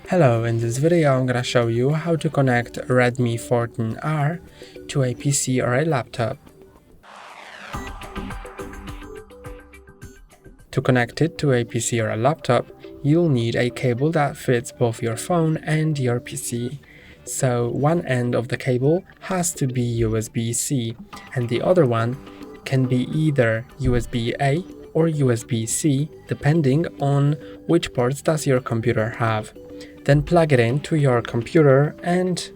Hello, in this video I'm gonna show you how to connect Redmi 14R to a PC or a laptop. To connect it to a PC or a laptop, you'll need a cable that fits both your phone and your PC. So one end of the cable has to be USB-C and the other one can be either USB-A or USB-C depending on which ports does your computer have. Then plug it into your computer and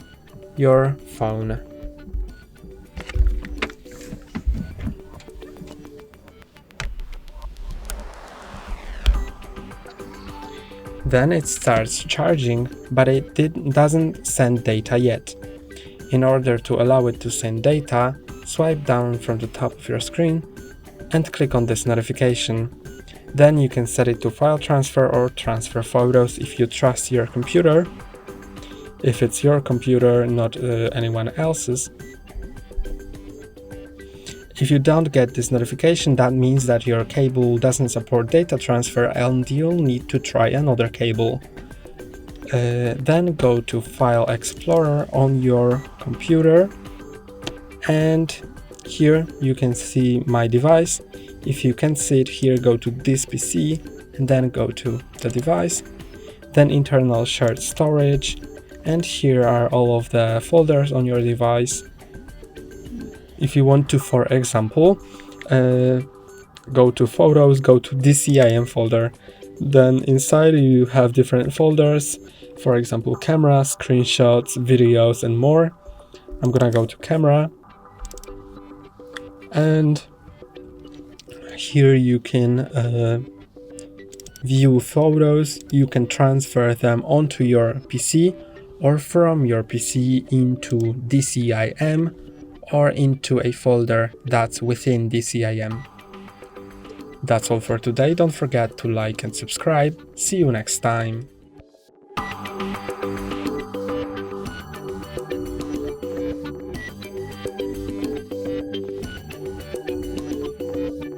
your phone. Then it starts charging, but it doesn't send data yet. In order to allow it to send data, swipe down from the top of your screen and click on this notification. Then you can set it to file transfer or transfer photos if you trust your computer. If it's your computer, not anyone else's. If you don't get this notification, that means that your cable doesn't support data transfer and you'll need to try another cable. Then go to File Explorer on your computer and here you can see my device. If you can't see it here, go to this PC and then go to the device, then internal shared storage, and here are all of the folders on your device. If you want to, for example, go to Photos, go to DCIM folder, then inside you have different folders, for example camera, screenshots, videos and more. I'm gonna go to camera and here you can view photos. You can transfer them onto your PC or from your PC into DCIM or into a folder that's within DCIM. That's all for today. Don't forget to like and subscribe. See you next time.